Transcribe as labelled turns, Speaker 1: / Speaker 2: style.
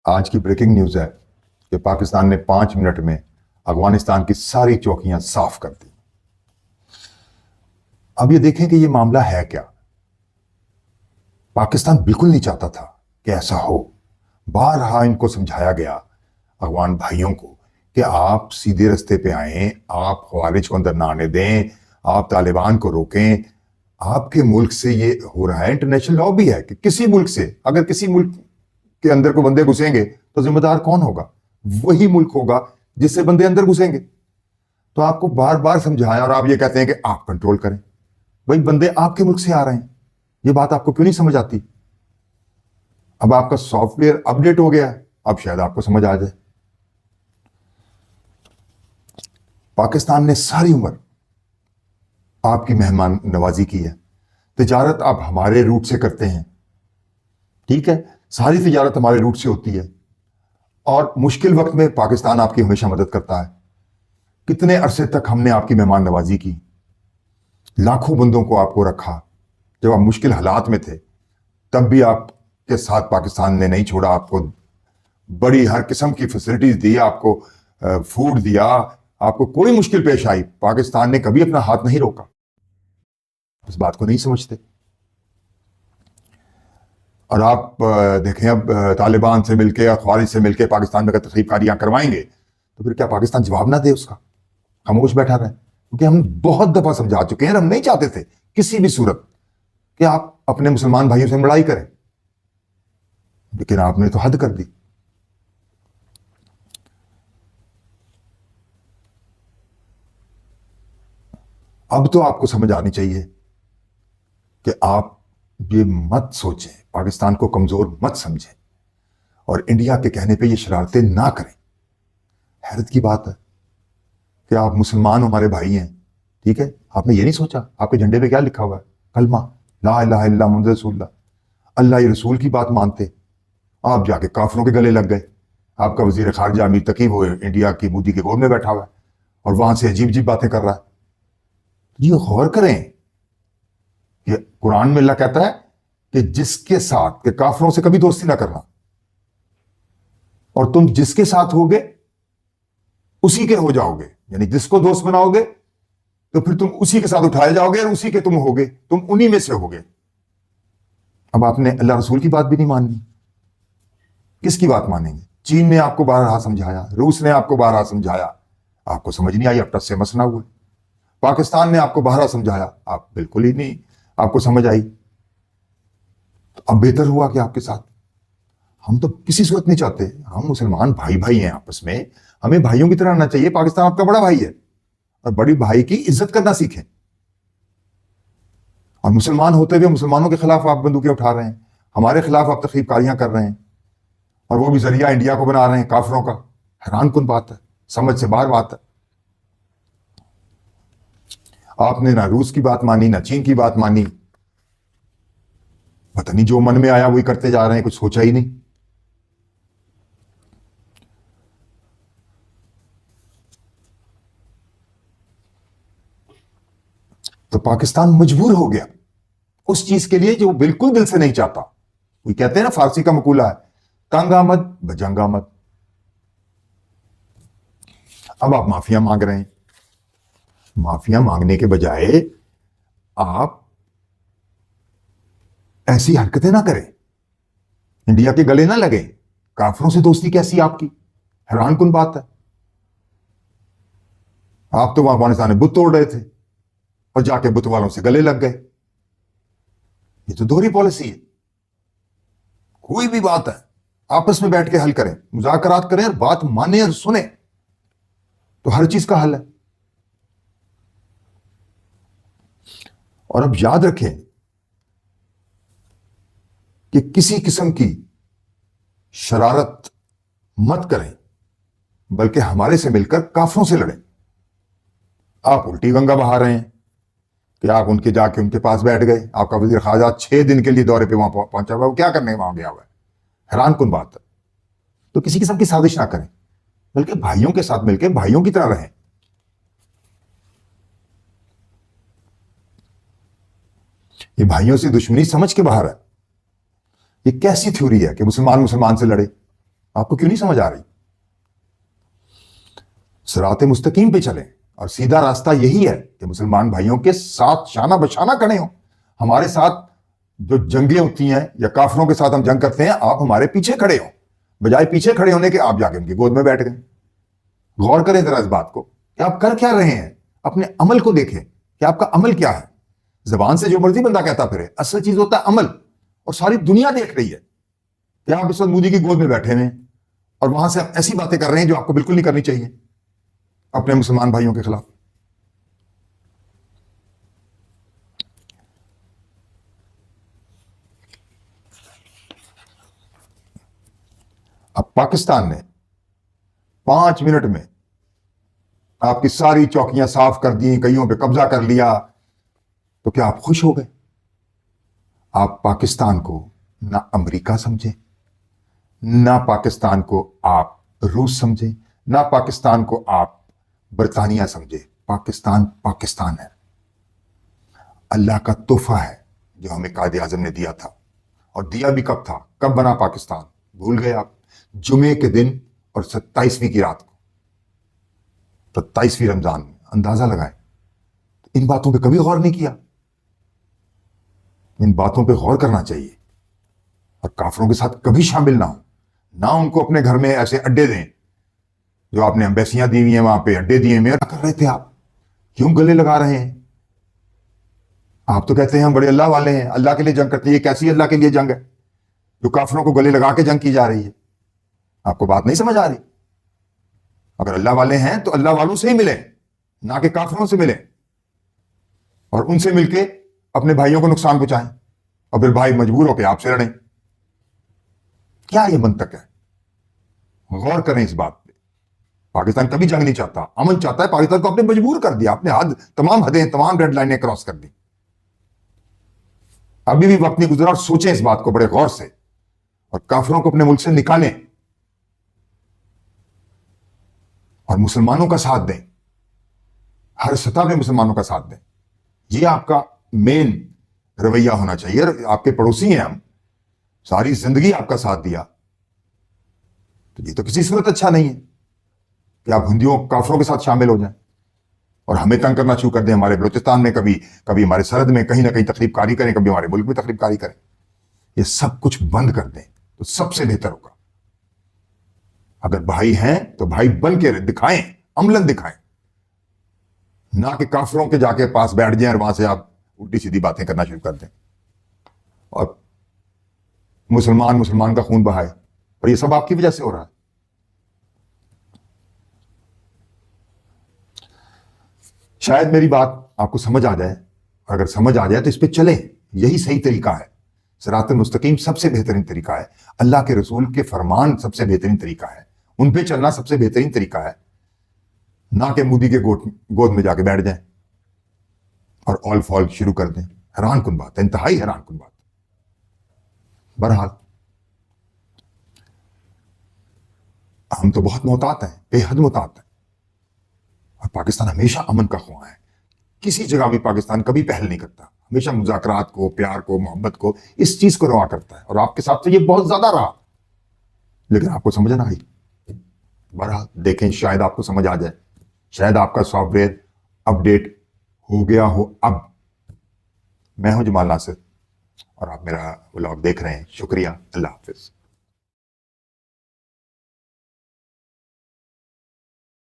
Speaker 1: آج کی breaking news ہے کہ پاکستان نے 5 منٹ میں افغانستان کی ساری چوکیاں صاف کر دی۔ اب یہ دیکھیں کہ یہ معاملہ ہے کیا۔ پاکستان بالکل نہیں چاہتا تھا کہ ایسا ہو۔ بارہا ان کو سمجھایا گیا، افغان بھائیوں کو، کہ آپ سیدھے رستے پہ آئیں، آپ خوارج کو اندر نہ آنے دیں، آپ طالبان کو روکیں۔ آپ کے ملک سے یہ ہو رہا ہے، انٹرنیشنل لا بھی ہے کہ کسی ملک سے اگر کسی ملک کے اندر کو بندے گھسیں گے تو ذمہ دار کون ہوگا؟ وہی ملک ہوگا جس سے بندے اندر گھسیں گے۔ تو آپ کو بار بار سمجھایا اور آپ یہ کہتے ہیں کہ آپ کنٹرول کریں۔ بھائی بندے آپ کے ملک سے آ رہے ہیں، یہ بات آپ کو کیوں نہیں سمجھ آتی؟ اب آپ کا سافٹ ویئر اپڈیٹ ہو گیا، اب شاید آپ کو سمجھ آ جائے۔ پاکستان نے ساری عمر آپ کی مہمان نوازی کی ہے، تجارت آپ ہمارے روٹ سے کرتے ہیں، ٹھیک ہے، ساری تجارت ہمارے روٹ سے ہوتی ہے، اور مشکل وقت میں پاکستان آپ کی ہمیشہ مدد کرتا ہے۔ کتنے عرصے تک ہم نے آپ کی مہمان نوازی کی، لاکھوں بندوں کو آپ کو رکھا، جب آپ مشکل حالات میں تھے تب بھی آپ کے ساتھ پاکستان نے نہیں چھوڑا، آپ کو بڑی ہر قسم کی فیسلٹیز دی، آپ کو فوڈ دیا، آپ کو کوئی مشکل پیش آئی پاکستان نے کبھی اپنا ہاتھ نہیں روکا۔ اس بات کو نہیں سمجھتے۔ اور آپ دیکھیں اب طالبان سے مل کے، خوارج سے مل کے پاکستان میں اگر تخریب کاریاں کروائیں گے تو پھر کیا پاکستان جواب نہ دے اس کا؟ خاموش بیٹھا رہے؟ کیونکہ ہم بہت دفعہ سمجھا چکے ہیں، ہم نہیں چاہتے تھے کسی بھی صورت کہ آپ اپنے مسلمان بھائیوں سے لڑائی کریں، لیکن آپ نے تو حد کر دی۔ اب تو آپ کو سمجھ آنی چاہیے کہ آپ یہ مت سوچیں، پاکستان کو کمزور مت سمجھیں، اور انڈیا کے کہنے پہ یہ شرارتیں نہ کریں۔ حیرت کی بات ہے کہ آپ مسلمان ہمارے بھائی ہیں، ٹھیک ہے، آپ نے یہ نہیں سوچا آپ کے جھنڈے پہ کیا لکھا ہوا ہے؟ کلمہ لا الہ الا اللہ محمد رسول اللہ۔ اللہ یہ رسول کی بات مانتے، آپ جا کے کافروں کے گلے لگ گئے۔ آپ کا وزیر خارجہ امیر تقی وہ انڈیا کی مودی کے گود میں بیٹھا ہوا ہے اور وہاں سے عجیب عجیب باتیں کر رہا ہے۔ یہ غور کریں کہ قرآن میں اللہ کہتا ہے کہ جس کے ساتھ، کہ کافروں سے کبھی دوستی نہ کرنا، اور تم جس کے ساتھ ہوگے اسی کے ہو جاؤ گے، یعنی جس کو دوست بناؤ گے تو پھر تم اسی کے ساتھ اٹھائے جاؤ گے اور اسی کے تم ہوگے، تم انہی میں سے ہوگے۔ اب آپ نے اللہ رسول کی بات بھی نہیں ماننی، کس کی بات مانیں گے؟ چین نے آپ کو بارہا سمجھایا، روس نے آپ کو بارہا سمجھایا، آپ کو سمجھ نہیں آئی، اب ٹس سے مس نہ ہوئے۔ پاکستان نے آپ کو بارہا سمجھایا، آپ بالکل ہی نہیں آپ کو سمجھ آئی۔ اب بہتر ہوا کہ آپ کے ساتھ ہم تو کسی صورت نہیں چاہتے، ہم مسلمان بھائی بھائی ہیں آپس میں، ہمیں بھائیوں کی طرح رہنا چاہیے۔ پاکستان آپ کا بڑا بھائی ہے اور بڑی بھائی کی عزت کرنا سیکھیں۔ اور مسلمان ہوتے ہوئے مسلمانوں کے خلاف آپ بندوقیں اٹھا رہے ہیں، ہمارے خلاف آپ تخریب کاریاں کر رہے ہیں، اور وہ بھی ذریعہ انڈیا کو بنا رہے ہیں کافروں کا۔ حیران کن بات ہے، سمجھ سے باہر بات ہے۔ آپ نے نہ روس کی بات مانی، نہ چین کی بات مانی، پتہ نہیں جو من میں آیا وہی کرتے جا رہے ہیں، کچھ سوچا ہی نہیں۔ تو پاکستان مجبور ہو گیا اس چیز کے لیے جو بالکل دل سے نہیں چاہتا۔ وہ کہتے ہیں نا، فارسی کا مقولہ ہے، تنگ آمد بجنگ آمد۔ اب آپ معافیاں مانگ رہے ہیں، معافیاں مانگنے کے بجائے آپ ایسی حرکتیں نہ کریں، انڈیا کے گلے نہ لگیں۔ کافروں سے دوستی کیسی آپ کی؟ حیران کن بات ہے۔ آپ تو وہاں افغانستان میں بت توڑ رہے تھے اور جا کے بت والوں سے گلے لگ گئے۔ یہ تو دوہری پالیسی ہے۔ کوئی بھی بات ہے آپس میں بیٹھ کے حل کریں، مذاکرات کریں اور بات مانیں اور سنیں، تو ہر چیز کا حل ہے۔ اور اب یاد رکھیں کہ کسی قسم کی شرارت مت کریں، بلکہ ہمارے سے مل کر کافروں سے لڑیں۔ آپ الٹی گنگا بہا رہے ہیں کہ آپ ان کے جا کے ان کے پاس بیٹھ گئے، آپ کا وزیر خارجہ 6 دن کے لیے دورے پہ وہاں پہنچا ہوا ہے، وہ کیا کرنے وہاں گیا ہوا ہے؟ حیران کن بات ہے۔ تو کسی قسم کی سازش نہ کریں، بلکہ بھائیوں کے ساتھ مل کے بھائیوں کی طرح رہیں۔ یہ بھائیوں سے دشمنی سمجھ کے باہر ہے۔ یہ کیسی تھیوری ہے کہ مسلمان مسلمان سے لڑے؟ آپ کو کیوں نہیں سمجھ آ رہی؟ صراط مستقیم پہ چلیں، اور سیدھا راستہ یہی ہے کہ مسلمان بھائیوں کے ساتھ شانہ بشانہ کھڑے ہوں. ہمارے ساتھ جو جنگیں ہوتی ہیں یا کافروں کے ساتھ ہم جنگ کرتے ہیں، آپ ہمارے پیچھے کھڑے ہوں، بجائے پیچھے کھڑے ہونے کے آپ جا کے ان کی گود میں بیٹھ گئے. غور کریں ذرا اس بات کو کہ آپ کر کیا رہے ہیں. اپنے عمل کو دیکھیں کہ آپ کا عمل کیا ہے. زبان سے جو مرضی بندہ کہتا پھرے، اصل چیز ہوتا ہے عمل. اور ساری دنیا دیکھ رہی ہے کہ آپ اس وقت مودی کی گود میں بیٹھے ہوئے ہیں اور وہاں سے آپ ایسی باتیں کر رہے ہیں جو آپ کو بالکل نہیں کرنی چاہیے اپنے مسلمان بھائیوں کے خلاف. اب پاکستان نے 5 منٹ میں آپ کی ساری چوکیاں صاف کر دی، کئیوں پہ قبضہ کر لیا، تو کیا آپ خوش ہو گئے؟ آپ پاکستان کو نہ امریکہ سمجھیں، نہ پاکستان کو آپ روس سمجھیں، نہ پاکستان کو آپ برطانیہ سمجھیں. پاکستان پاکستان ہے، اللہ کا تحفہ ہے جو ہمیں قائد اعظم نے دیا تھا. اور دیا بھی کب تھا؟ کب بنا پاکستان؟ بھول گئے آپ؟ جمعے کے دن اور 27ویں کی رات کو، 27ویں رمضان میں. اندازہ لگائیں. ان باتوں پہ کبھی غور نہیں کیا؟ ان باتوں پہ غور کرنا چاہیے. اور کافروں کے ساتھ کبھی شامل نہ ہو، نہ ان کو اپنے گھر میں ایسے اڈے دیں جو آپ نے ایمبیسیاں دی ہوئی ہیں وہاں پہ اڈے دیے ہیں. کر رہے تھے آپ؟ کیوں گلے لگا رہے ہیں؟ آپ تو کہتے ہیں ہم بڑے اللہ والے ہیں، اللہ کے لیے جنگ کرتے ہیں. یہ کیسی اللہ کے لیے جنگ ہے جو کافروں کو گلے لگا کے جنگ کی جا رہی ہے؟ آپ کو بات نہیں سمجھ آ رہی؟ اگر اللہ والے ہیں تو اللہ والوں سے ہی ملیں، نہ کہ کافروں سے ملیں، اور ان سے مل کے اپنے بھائیوں کو نقصان پہنچائیں، اور پھر بھائی مجبور ہو کے آپ سے لڑیں. کیا یہ منطق ہے؟ غور کریں اس بات پہ. پاکستان کبھی جنگ نہیں چاہتا، امن چاہتا ہے. پاکستان کو آپ نے مجبور کر دیا، آپ نے تمام حدیں، تمام ریڈ لائنیں کراس کر دی. ابھی بھی وقت نہیں گزرا، اور سوچیں اس بات کو بڑے غور سے، اور کافروں کو اپنے ملک سے نکالیں اور مسلمانوں کا ساتھ دیں. ہر سطح پہ مسلمانوں کا ساتھ دیں. یہ آپ کا مین رویہ ہونا چاہیے. آپ کے پڑوسی ہیں ہم، ساری زندگی آپ کا ساتھ دیا، تو یہ تو کسی صورت اچھا نہیں ہے کہ آپ ہندیوں کافروں کے ساتھ شامل ہو جائیں اور ہمیں تنگ کرنا شروع کر دیں. ہمارے بلوچستان میں کبھی ہمارے سرحد میں کہیں نہ کہیں تخریب کاری کریں، کبھی ہمارے ملک میں تخریب کاری کریں. یہ سب کچھ بند کر دیں تو سب سے بہتر ہوگا. اگر بھائی ہیں تو بھائی بن کے دکھائیں، عملاً دکھائیں، نہ کہ کافروں کے جا کے پاس بیٹھ جائیں اور وہاں سے آپ الٹی سیدھی باتیں کرنا شروع کر دیں اور مسلمان کا خون بہائے. اور یہ سب آپ کی وجہ سے ہو رہا ہے. شاید میری بات آپ کو سمجھ آ جائے، اور اگر سمجھ آ جائے تو اس پہ چلیں. یہی صحیح طریقہ ہے. صراط المستقیم سب سے بہترین طریقہ ہے. اللہ کے رسول کے فرمان سب سے بہترین طریقہ ہے. ان پہ چلنا سب سے بہترین طریقہ ہے، نہ کہ مودی کے گود میں جا کے بیٹھ جائیں اور آل فال شروع کر دیں. حیران کن بات ہے، انتہائی حیران کن بات. بہرحال ہم تو بہت محتاط ہیں، بے حد محتاط ہیں. اور پاکستان ہمیشہ امن کا خواہاں ہے. کسی جگہ بھی پاکستان کبھی پہل نہیں کرتا. ہمیشہ مذاکرات کو، پیار کو، محبت کو، اس چیز کو روا کرتا ہے. اور آپ کے ساتھ تو یہ بہت زیادہ رہا، لیکن آپ کو سمجھ نہ آئی. بہرحال دیکھیں، شاید آپ کو سمجھ آ جائے. شاید آپ کا سافٹ ویئر اپڈیٹ ہو گیا ہو. اب میں ہوں جمال ناصر اور آپ میرا ولاگ دیکھ رہے ہیں. شکریہ. اللہ حافظ.